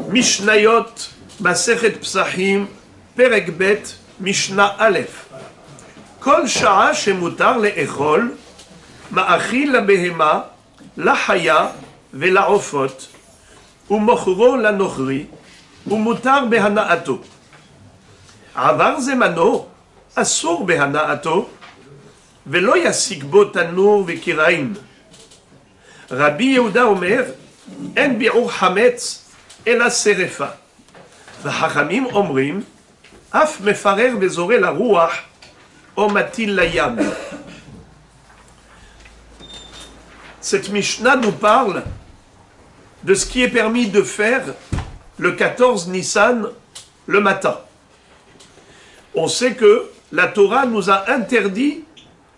Mishnayot, Masechet Psachim, Perek Bet, Mishnah Aleph. Kol Sha'a Shemutar Le'echol, Ma'achil La-Behema, La-Haya, Ve-La-Ofot, Umochro La-Nochri, Umutar Behana'ato. Avar Zemano, Asur Behana'ato, Velo Yasik Bo Tanur Ve-Kiraim. Rabbi Yehuda Omer, En Bi'ur Hametz, Ela Serefa. V'Hachamim Omrim, Af Mefarer Vezore La Ruach, Omatil Layam. Cette Mishnah nous parle de ce qui est permis de faire le 14 Nissan le matin. On sait que la Torah nous a interdit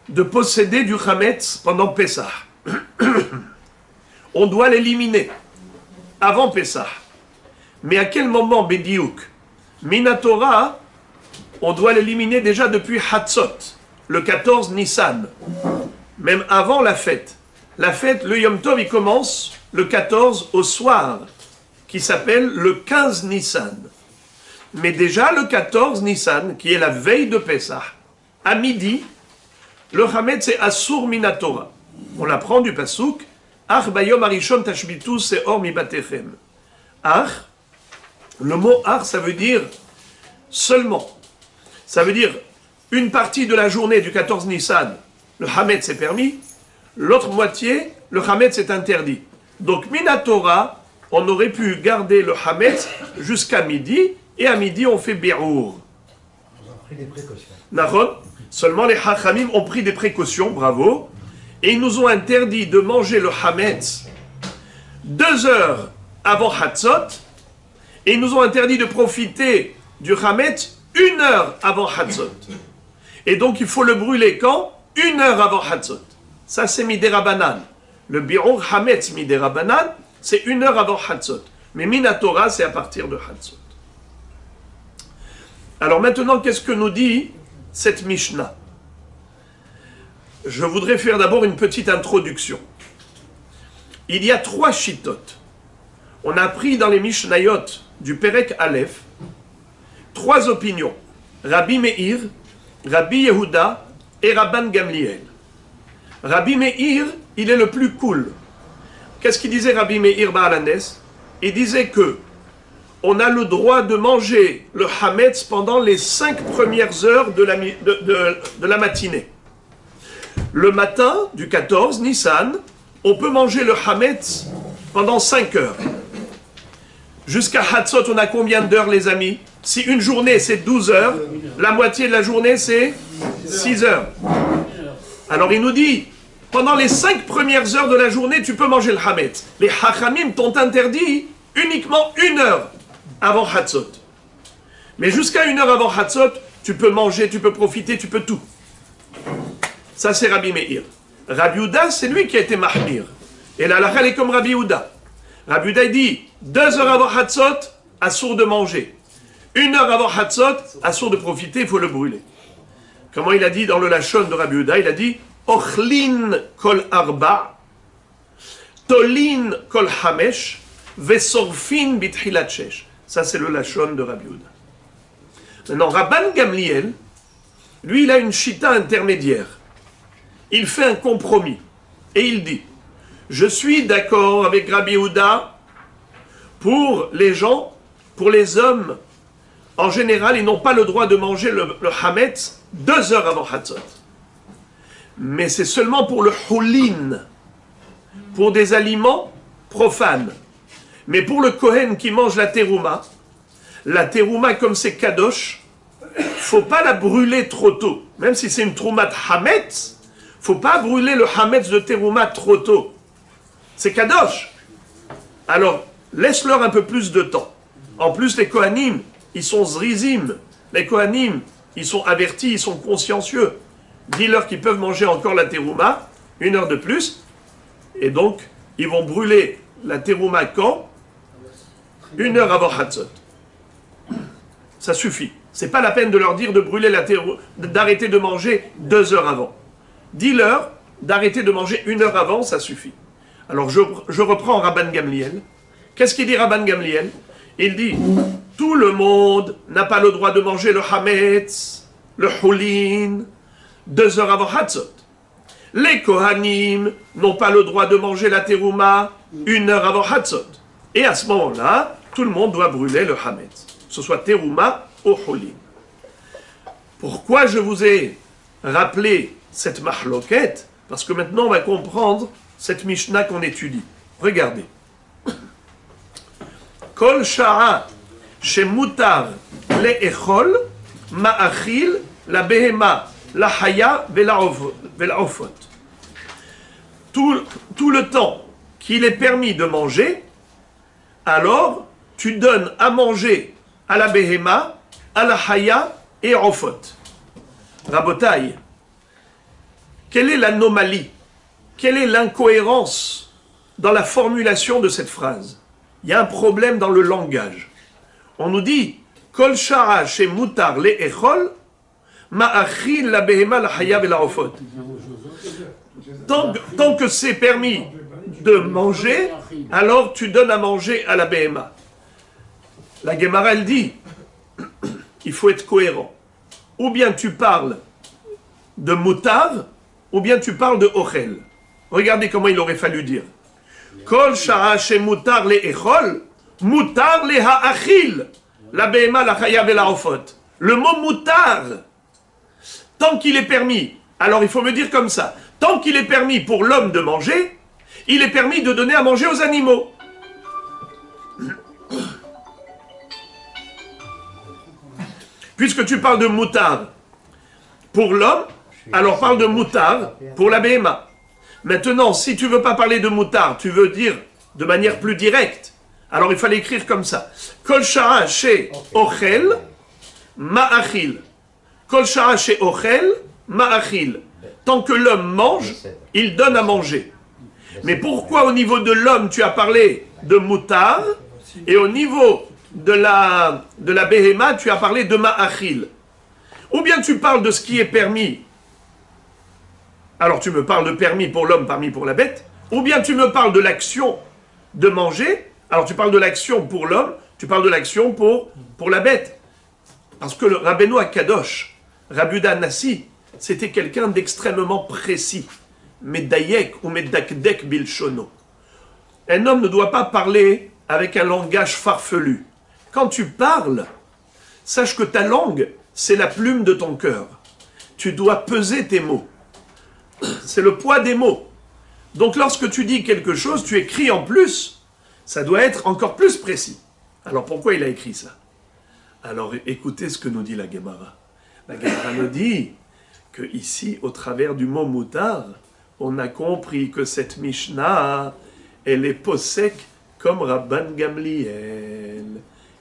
de posséder du Hametz pendant Pessah. On doit l'éliminer avant Pessah. Mais à quel moment, Bediouk? Minatora, on doit l'éliminer déjà depuis Hatzot, le 14 Nissan, même avant la fête. La fête, le Yom Tov, il commence le 14 au soir, qui s'appelle le 15 Nissan. Mais déjà le 14 Nissan, qui est la veille de Pessah, à midi, le Hametz c'est Asur Minatora. On l'apprend du Pasuk, Ach bayom arishon tashbitu seor mi batechem. Ach, le mot Ach, ça veut dire seulement. Ça veut dire une partie de la journée du 14 Nissan, le Hametz est permis, l'autre moitié, le Hametz est interdit. Donc, Minatora, on aurait pu garder le Hametz jusqu'à midi, et à midi, on fait Bi'ur. On a pris des précautions. Nahon, seulement les Hachamim ont pris des précautions, bravo, et ils nous ont interdit de manger le Hametz 2 heures avant Hatzot, et ils nous ont interdit de profiter du Hametz 1 heure avant Hatzot. Et donc, il faut le brûler quand? 1 heure avant Hatzot. Ça, c'est Midera-Banan. Le Bi'ur Hametz Midera-Banan, c'est 1 heure avant Hatzot. Mais Minatora, c'est à partir de Hatzot. Alors maintenant, qu'est-ce que nous dit cette Mishnah? Je voudrais faire d'abord une petite introduction. Il y a 3 shittot. On a appris dans les Mishnayot du Perek Aleph 3 opinions. Rabbi Meir, Rabbi Yehuda et Rabban Gamliel. Rabbi Meir, il est le plus cool. Qu'est-ce qu'il disait Rabbi Meir Ba'alanes? Il disait que on a le droit de manger le Hametz pendant les 5 premières heures de la matinée. Le matin du 14 Nissan, on peut manger le Hametz pendant 5 heures. Jusqu'à Hatzot, on a combien d'heures, les amis? Si une journée c'est 12 heures, la moitié de la journée c'est 6 heures. Alors il nous dit, pendant les 5 premières heures de la journée, tu peux manger le Hametz. Les Hachamim t'ont interdit uniquement 1 heure avant Hatzot. Mais jusqu'à 1 heure avant Hatzot, tu peux manger, tu peux profiter, tu peux tout. Ça c'est Rabbi Meir. Rabbi Yehuda, c'est lui qui a été mahmir. Et la halakha est comme Rabbi Yehuda. Rabbi Yehuda dit, 2 heures avant Hatzot, assourd de manger. 1 heure avant Hatzot, assourd de profiter, il faut le brûler. Comment il a dit dans le Lachon de Rabbi Yehuda? Il a dit, Ochlin kol arba, tolin kol hamesh, vesorfin bitchilat shesh. Ça, c'est le Lachon de Rabbi Yehuda. Maintenant, Rabban Gamliel, lui, il a une chita intermédiaire. Il fait un compromis. Et il dit, je suis d'accord avec Rabbi Yehuda pour les gens, pour les hommes, en général, ils n'ont pas le droit de manger le Hametz 2 heures avant Hatzot. Mais c'est seulement pour le Houlin, pour des aliments profanes. Mais pour le Kohen qui mange la terouma, comme c'est kadosh, faut pas la brûler trop tôt. Même si c'est une troumat Hametz, faut pas brûler le Hametz de terouma trop tôt. C'est kadosh. Alors, laisse-leur un peu plus de temps. En plus, les Kohanim, ils sont zrizim. Les Kohanim, ils sont avertis, ils sont consciencieux. Dis-leur qu'ils peuvent manger encore la terouma, 1 heure de plus, et donc, ils vont brûler la terouma quand? 1 heure avant Hatzot. Ça suffit. C'est pas la peine de leur dire de brûler la terouma, d'arrêter de manger 2 heures avant. Dis-leur d'arrêter de manger 1 heure avant, ça suffit. Alors, je reprends Rabban Gamliel. Qu'est-ce qu'il dit Rabban Gamliel? il dit, tout le monde n'a pas le droit de manger le hametz, le choulin, 2 heures avant Hatzot. Les Kohanim n'ont pas le droit de manger la terouma 1 heure avant Hatzot. Et à ce moment-là, tout le monde doit brûler le hametz, que ce soit terouma ou choulin. Pourquoi je vous ai rappelé cette mahloket? Parce que maintenant on va comprendre cette Mishnah qu'on étudie. Regardez. Kol sha'a shemutar le'echol ma'achil la behema la haya ve'la'ofot. Tout le temps qu'il est permis de manger, alors tu donnes à manger à la behema, à la haya et à ofot. Rabotai, quelle est l'anomalie? Quelle est l'incohérence dans la formulation de cette phrase? Il y a un problème dans le langage. On nous dit Kol shara she mutar le echol ma'achil la behema la haya ve'la'ofot. Tant que c'est permis de manger, alors tu donnes à manger à la behema. La Gemara elle dit il faut être cohérent. Ou bien tu parles de mutar, ou bien tu parles de ochel. Regardez comment il aurait fallu dire. Kol shara she mutar le echol, mutar le ha'achil, la behema, la chaya ve la ofot. Le mot mutar, tant qu'il est permis, alors il faut me dire comme ça, tant qu'il est permis pour l'homme de manger, il est permis de donner à manger aux animaux. Puisque tu parles de mutar pour l'homme, alors parle de mutar pour la behema. Maintenant, si tu veux pas parler de mutar, tu veux dire de manière plus directe, alors il fallait écrire comme ça. Kol shara she ochel ma'achil. Kol shara she ochel ma'achil. Tant que l'homme mange, il donne à manger. Mais pourquoi au niveau de l'homme tu as parlé de mutar et au niveau de la behema tu as parlé de ma'achil? Ou bien tu parles de ce qui est permis, alors tu me parles de permis pour l'homme, permis pour la bête, ou bien tu me parles de l'action de manger, alors tu parles de l'action pour l'homme, tu parles de l'action pour la bête. Parce que le Rabbeinu Akadosh, Rabbi Yehuda Hanassi, c'était quelqu'un d'extrêmement précis. Medayek ou medakdek bilshono. Un homme ne doit pas parler avec un langage farfelu. Quand tu parles, sache que ta langue, c'est la plume de ton cœur. Tu dois peser tes mots. C'est le poids des mots. Donc lorsque tu dis quelque chose, tu écris en plus, ça doit être encore plus précis. Alors pourquoi il a écrit ça? Alors écoutez ce que nous dit la Gemara. La Gemara nous dit que ici, au travers du mot mutar, on a compris que cette Mishnah, elle est posek comme Rabban Gamliel.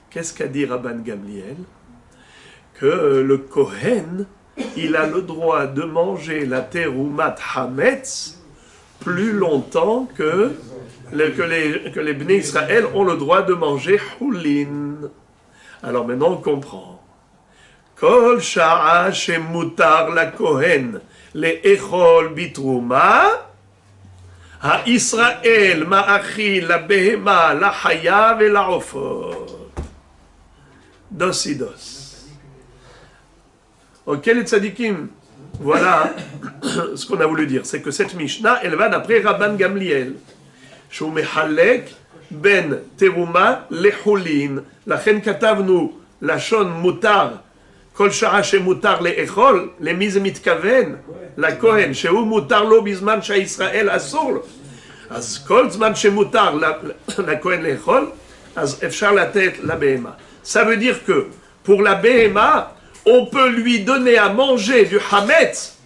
Qu'est-ce qu'a dit Rabban Gamliel? Que le Kohen, il a le droit de manger la teroumat hametz plus longtemps que les Bnei Israël ont le droit de manger choulin. Alors maintenant on comprend. Kol sha'a shemutar la Kohen le echol bitrouma ha Israël ma'achil la behema la haya ve la ofot. Dosidos. Ok les tzadikim, voilà ce qu'on a voulu dire, c'est que cette Mishnah, elle va d'après Rabban Gamliel. Shou mehalek ben teruma lechulin. Lachen katavnu lashon mutar, kol shara shemutar leechol, למי זה מתכוון? לכהן, שהוא מותר לו בזמן שהישראל אסור לו. אז כל זמן שמותר לכהן לאכול, אז אפשר לתת לבהמה. Ça veut dire que pour la behema, on peut lui donner à manger du hametz,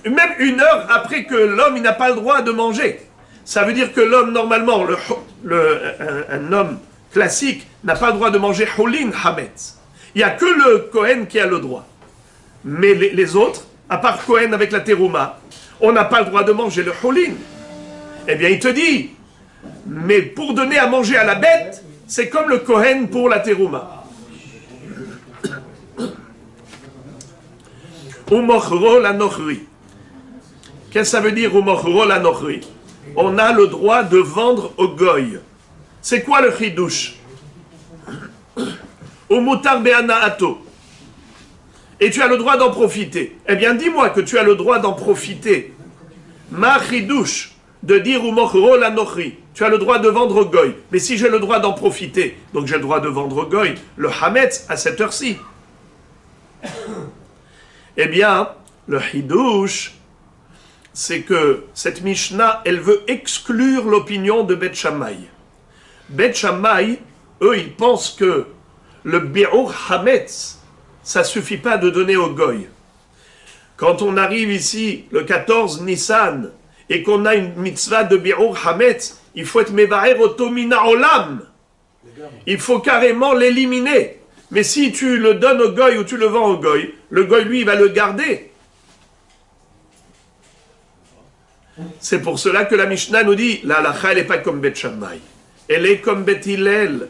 même 1 heure après que l'homme n'a pas le droit de manger. Ça veut dire que l'homme, normalement, un homme classique, n'a pas le droit de manger choulin hametz. Il n'y a que le Kohen qui a le droit. Mais les autres, à part Kohen avec la terouma, on n'a pas le droit de manger le choulin. Eh bien, il te dit, mais pour donner à manger à la bête, c'est comme le Kohen pour la terouma. Umochro la nochri. Qu'est-ce que ça veut dire Umochro la nochri? On a le droit de vendre au goy. C'est quoi le chidouche? au mutar be'ana'ato, et tu as le droit d'en profiter. Eh bien, dis-moi que tu as le droit d'en profiter. Ma chidouche, de dire ou mochro la nochri. Tu as le droit de vendre goy. Mais si j'ai le droit d'en profiter, donc j'ai le droit de vendre goy, le hametz à cette heure-ci. Eh bien, le hidouche, c'est que cette Mishnah, elle veut exclure l'opinion de Bet Shammai. Bet Shammai, eux, ils pensent que le bi'ur hametz, ça suffit pas de donner au goy. Quand on arrive ici, le 14 Nissan, et qu'on a une mitzvah de bi'ur hametz, il faut être mevarer otomina olam. Il faut carrément l'éliminer. Mais si tu le donnes au goy ou tu le vends au goy, le goy, lui, il va le garder. C'est pour cela que la Mishnah nous dit, la halacha, elle n'est pas comme Bet Shammai. Elle est comme Bet Hillel.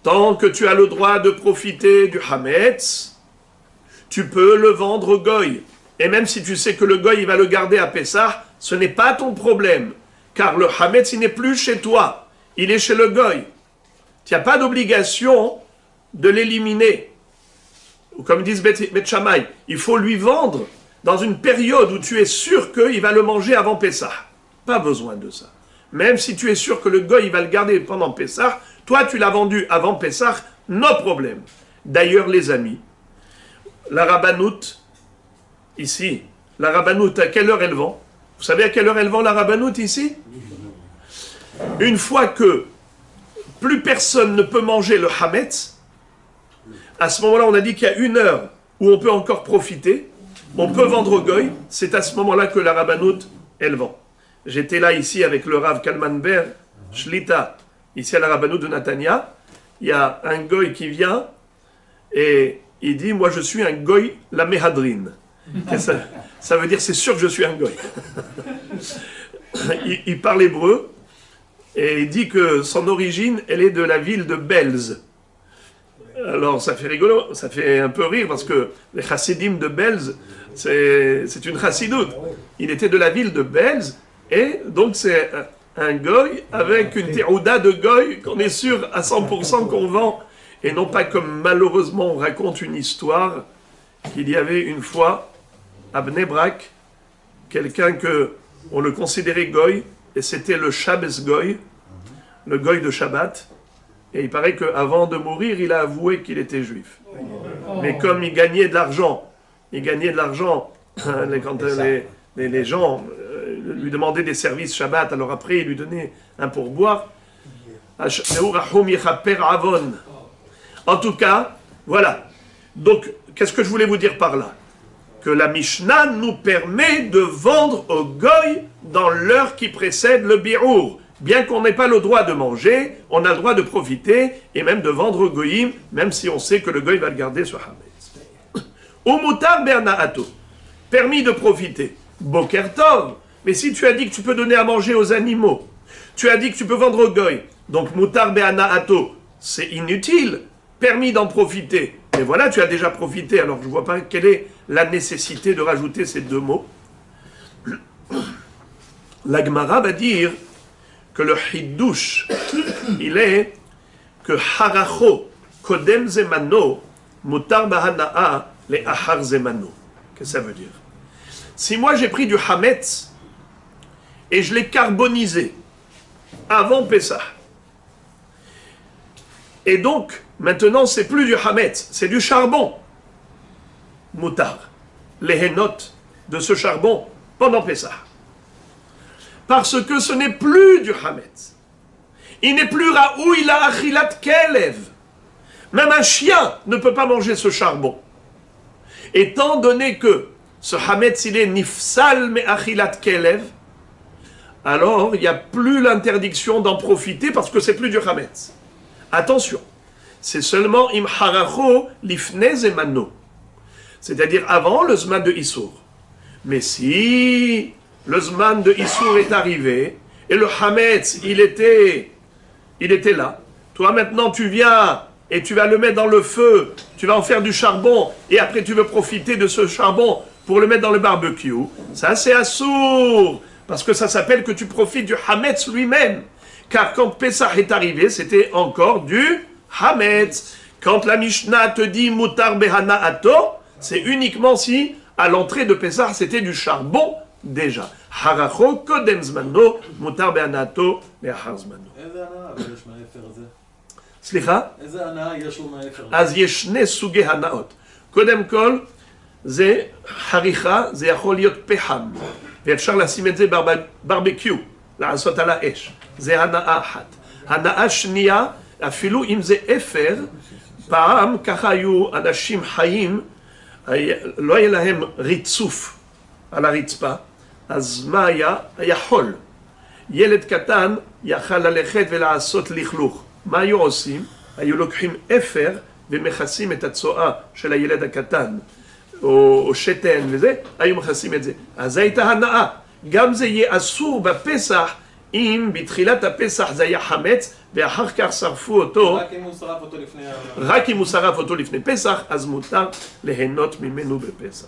Tant que tu as le droit de profiter du hametz, tu peux le vendre au goy. Et même si tu sais que le goy, il va le garder à Pessah, ce n'est pas ton problème. Car le hametz, il n'est plus chez toi. Il est chez le goy. Tu n'as pas d'obligation de l'éliminer. Ou comme disent Bet Shammai, il faut lui vendre dans une période où tu es sûr qu'il va le manger avant Pessah. Pas besoin de ça. Même si tu es sûr que le goy, il va le garder pendant Pessah, toi, tu l'as vendu avant Pessah, no problème. D'ailleurs, les amis, la rabbanoute, ici, la rabbanoute, à quelle heure elle vend? Vous savez à quelle heure elle vend la rabbanoute ici? Une fois que plus personne ne peut manger le hametz, à ce moment-là, on a dit qu'il y a une heure où on peut encore profiter, on peut vendre au goy, c'est à ce moment-là que la rabbanoute, elle vend. J'étais là ici avec le Rav Kalman Ber, Shlita, ici à la rabbanoute de Natania. Il y a un goy qui vient et il dit, moi je suis un goy la mehadrine. Ça veut dire, c'est sûr que je suis un goy. il parle hébreu et il dit que son origine, elle est de la ville de Belz. Alors ça fait rigolo, ça fait un peu rire parce que les chassidim de Belz, c'est une chassidoute. Il était de la ville de Belz et donc c'est un goy avec une terouda de goy qu'on est sûr à 100% qu'on vend. Et non pas comme malheureusement on raconte une histoire qu'il y avait une fois à Bnei Brak, quelqu'un que on le considérait goy, et c'était le Shabbos goy, le goy de Shabbat, et il paraît qu'avant de mourir, il a avoué qu'il était juif. Mais comme il gagnait de l'argent, quand les gens lui demandaient des services Shabbat, alors après il lui donnait un pourboire. En tout cas, voilà. Donc, qu'est-ce que je voulais vous dire par là? Que la Mishnah nous permet de vendre au goy dans l'heure qui précède le bi'ur. Bien qu'on n'ait pas le droit de manger, on a le droit de profiter et même de vendre au goyim, même si on sait que le goy va le garder sur hametz. Au mutar be'ana'ato, permis de profiter. Boker tov. Mais si tu as dit que tu peux donner à manger aux animaux, tu as dit que tu peux vendre au goy, donc mutar be'ana'ato, c'est inutile. Permis d'en profiter. Et voilà, tu as déjà profité, alors je ne vois pas quelle est la nécessité de rajouter ces deux mots. La Gemara va dire que le hiddush, il est que haracho kodem zemano mutar bahana'a le ahar zemano. Qu'est-ce que ça veut dire? Si moi j'ai pris du hametz et je l'ai carbonisé avant Pessah, et donc maintenant c'est plus du hametz, c'est du charbon, mutar, les hénotes de ce charbon pendant Pessah. Parce que ce n'est plus du hametz. Il n'est plus raoui la achilat kelev. Même un chien ne peut pas manger ce charbon. Étant donné que ce hametz, il est nifsal me achilat kelev, alors il n'y a plus l'interdiction d'en profiter parce que c'est plus du hametz. Attention, c'est seulement im haracho lifne zemano, c'est-à-dire avant le zman de Issour. Mais si le zman de Issour est arrivé, et le hametz, il était là. Toi, maintenant, tu viens et tu vas le mettre dans le feu, tu vas en faire du charbon, et après tu veux profiter de ce charbon pour le mettre dans le barbecue. Ça, c'est assour, parce que ça s'appelle que tu profites du hametz lui-même. Car quand Pessah est arrivé, c'était encore du hametz. Quand la Mishnah te dit mutar behana'ato, c'est uniquement si à l'entrée de Pessah c'était du charbon déjà. Haracho kodem zmano mutar behana'ato le'achar zmano. סליחה? איזה הנאה יש לו מעבר? אז יש שני סוגי הנאות. קודם כל, זה חריכה, זה יכול להיות פחם. ואפשר לשים את זה ברבקיו, לעשות על האש. זה הנאה אחת. הנאה שנייה, אפילו אם זה אפר, פעם ככה היו אנשים חיים, לא היה להם ריצוף על הרצפה, אז מה היה? היה חול. ילד קטן יכל ללכת ולעשות לכלוך. מה היו עושים? היו לוקחים אפר ומכסים את הצואה של הילד הקטן, או שתן וזה, היו מכסים את זה. אז זו הייתה הנאה. גם זה יהיה אסור בפסח, אם בתחילת הפסח זה היה חמץ, ואחר כך שרפו אותו, רק אם הוא שרף אותו לפני פסח, אז מותר ליהנות ממנו בפסח.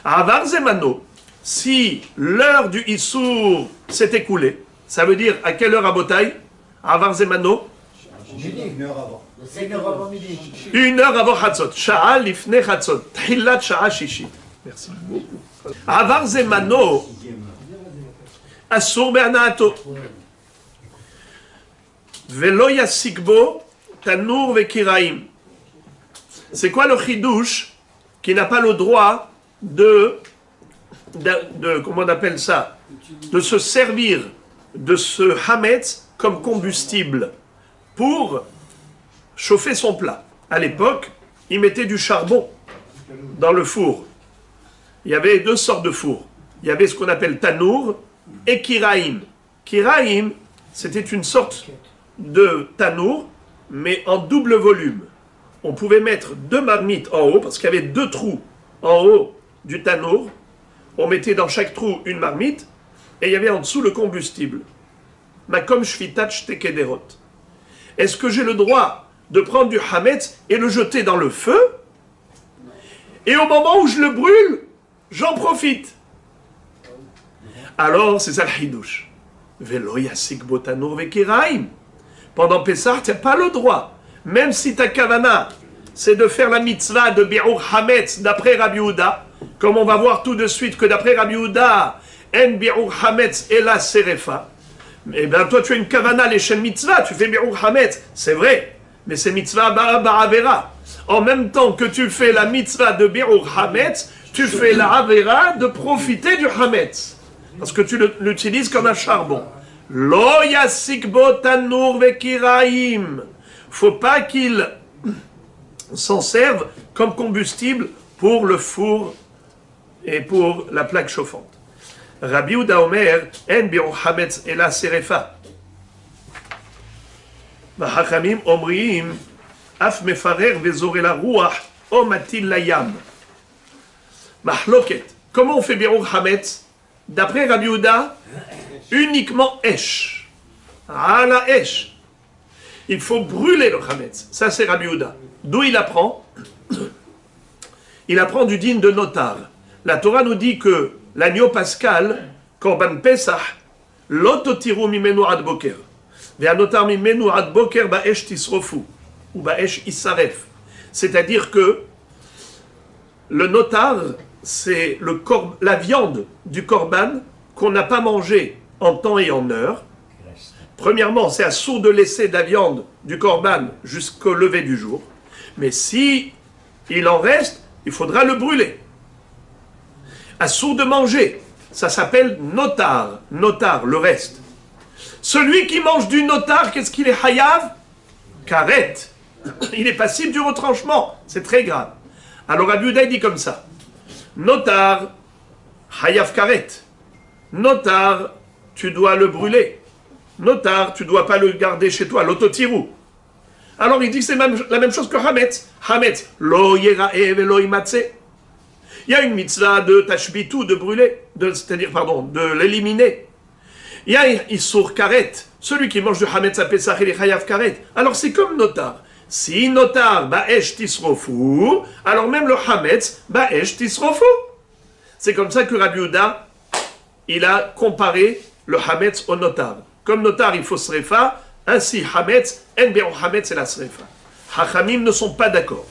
עבר זמנו, si l'heure du Issour s'est écoulée, ça veut dire à quelle heure à Botaï? Avar Zemano? Une heure avant. Une heure avant midi. Une heure avant Chatzot. Sha'a lifne Chatzot. Tchilat Sha'a Shishit. Merci beaucoup. Avar Zemano. Asur be'ana'ato. Velo yasikbo tanur ve'kiraim. C'est quoi le chidouche qui n'a pas le droit de comment on appelle ça, de se servir de ce hametz comme combustible pour chauffer son plat. À l'époque, il mettait du charbon dans le four. Il y avait deux sortes de fours. Il y avait ce qu'on appelle tanour et kiraim. Kiraim, c'était une sorte de tanour, mais en double volume. On pouvait mettre deux marmites en haut, parce qu'il y avait deux trous en haut du tanour. On mettait dans chaque trou une marmite, et il y avait en dessous le combustible. Makom shvitat shtekederot. Est-ce que j'ai le droit de prendre du hametz et le jeter dans le feu? Et au moment où je le brûle, j'en profite. Alors, c'est ça le hidouche. Velo yasik botanur vekiraim. Pendant Pessah, tu n'as pas le droit. Même si ta kavana, c'est de faire la mitzvah de bi'ur hametz d'après Rabbi Yehuda, comme on va voir tout de suite que d'après Rabbi Yehuda, en bi'ur hametz et la serefa. Eh bien, toi, tu as une kavana, les shem mitzvah, tu fais bi'ur hametz, c'est vrai, mais c'est mitzvah ba'avera. En même temps que tu fais la mitzvah de bi'ur hametz, tu fais la avera de profiter du hametz. Parce que tu l'utilises comme un charbon. Lo yasik bo tanur vekiraim. Faut pas qu'il s'en serve comme combustible pour le four et pour la plaque chauffante. Rabbi Yehuda Omer, en bi'ur hametz ela serefa. V'hachamim omrim, af mefarer vezore la ruach, o matil la yam. Mahloket. Comment on fait bi'ur hametz? D'après Rabbi Yehuda, uniquement esh. Ah la esh. Il faut brûler le hametz. Ça c'est Rabbi Yehuda. D'où il apprend? Il apprend du din de notar. La Torah nous dit que l'agneau pascal, korban pesach, lototiru mimenu ad boker. Ve'anotar mimenu ad boker ba'esh tisrofu. Ou ba'esh isaref. C'est-à-dire que le notar, c'est la viande du korban qu'on n'a pas mangé en temps et en heure. Premièrement, c'est assourd de laisser de la viande du korban jusqu'au lever du jour. Mais si il en reste, il faudra le brûler. Assourd de manger, ça s'appelle notar. Notar, le reste. Celui qui mange du notar, qu'est-ce qu'il est hayav? Karet. Il est passible du retranchement. C'est très grave. Alors Rabbi Yehuda dit comme ça. Notar, hayav karet. Notar, tu dois le brûler. Notar, tu ne dois pas le garder chez toi, l'autotirou. Alors il dit que c'est la même chose que Hametz. Hametz, lo yera'e velo imatse. Il y a une mitzvah de tashbitu, de brûler, c'est-à-dire, de l'éliminer. Il y a Issur karet. Celui qui mange du Hametz à Pesach, il est hayav karet. Alors c'est comme notar. Si notar, ba'esh tisrofu, alors même le Hametz, ba'esh tisrofu. C'est comme ça que Rabbi Yehuda, il a comparé le Hametz au notar. Comme notar, il faut srefa, Ainsi, Hametz, En Be'ur Hametz et la Srefa. Hachamim ne sont pas d'accord.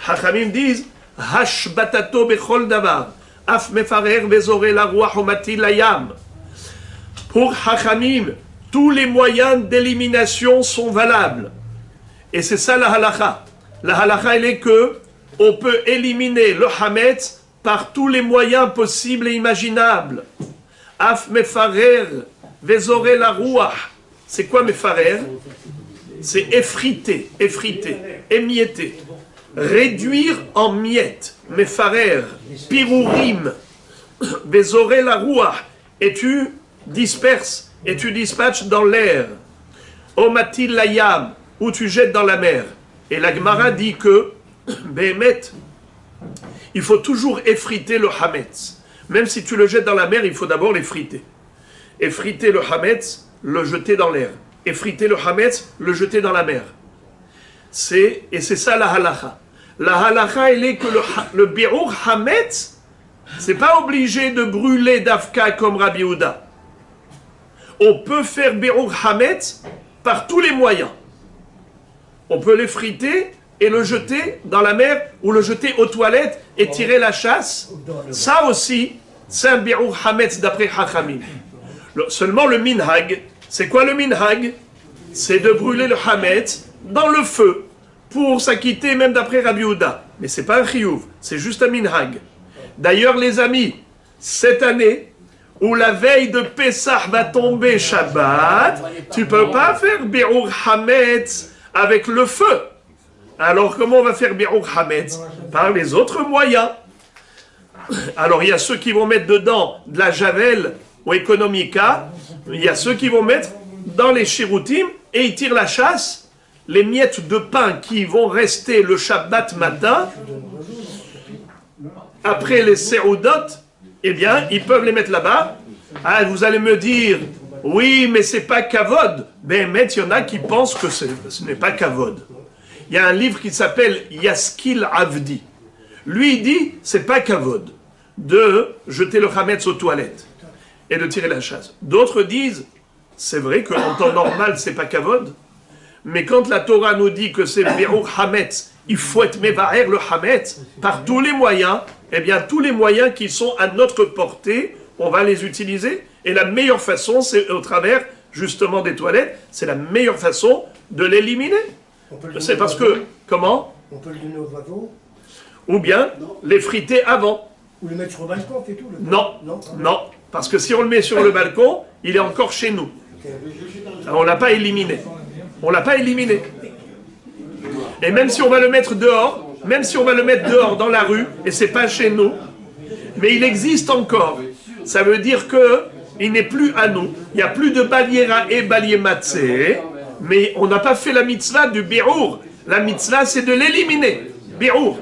Hachamim disent Hashbatato bechol davar, af mefarer vezore la ruach omati layam. Pour Hachamim, tous les moyens d'élimination sont valables. Et c'est ça la halakha. La halakha, elle est que on peut éliminer le Hametz par tous les moyens possibles et imaginables. Af mefarer vezore la ruach. C'est quoi mefarer? C'est effriter, émietter, réduire en miettes, mefarer, pirourim, vezore la ruach, et tu disperses, et tu dispatches dans l'air, omatil layam, où tu jettes dans la mer. Et la Gemara dit que, Béhémet, il faut toujours effriter le Hametz. Même si tu le jettes dans la mer, il faut d'abord l'effriter. Effriter le Hametz, le jeter dans l'air. Effriter le Hametz, le jeter dans la mer. Et c'est ça la halakha. La halakha, elle est que le Be'ur Hametz, c'est pas obligé de brûler d'Afka comme Rabbi Yehuda. On peut faire Be'ur Hametz par tous les moyens. On peut l'effriter et le jeter dans la mer ou le jeter aux toilettes et tirer la chasse. Ça aussi, c'est un Be'ur Hametz d'après Hachamim. Seulement le minhag, c'est quoi le minhag? C'est de brûler le Hametz dans le feu pour s'acquitter même d'après Rabbi Yehuda. Mais c'est pas un chiyuv, c'est juste un minhag. D'ailleurs les amis, cette année, où la veille de Pessah va tomber Shabbat, tu peux pas faire Be'ur Hametz avec le feu. Alors comment on va faire Be'ur Hametz? Par les autres moyens. Alors il y a ceux qui vont mettre dedans de la javel ou economica, il y a ceux qui vont mettre dans les shirutim et ils tirent la chasse, les miettes de pain qui vont rester le Shabbat matin, après les seudot, eh bien, ils peuvent les mettre là-bas. Ah, vous allez me dire, oui, mais c'est pas kavod. Ben, mais il y en a qui pensent que ce n'est pas kavod. Il y a un livre qui s'appelle Yaskil Avdi. Lui, il dit, c'est pas kavod de jeter le Hametz aux toilettes et de tirer la chasse. D'autres disent, c'est vrai qu'en temps normal, c'est pas kavod, mais quand la Torah nous dit que c'est Be'ur Hametz, il faut être mevarer le Hametz par tous les moyens, eh bien, tous les moyens qui sont à notre portée, on va les utiliser. Et la meilleure façon, c'est au travers, justement, des toilettes, c'est la meilleure façon de l'éliminer. C'est parce que, comment? On peut le donner au voisin. Ou bien, les friter avant. Ou le mettre sur le balcon, c'est tout. Non. Parce que si on le met sur le balcon, il est encore chez nous. Alors, on ne l'a pas éliminé. Et même si on va le mettre dehors, dans la rue, et c'est pas chez nous, mais il existe encore. Ça veut dire que il n'est plus à nous. Il n'y a plus de baliera et baliematsé, mais on n'a pas fait la mitzvah du bi'ur. La mitzvah, c'est de l'éliminer. Bi'ur.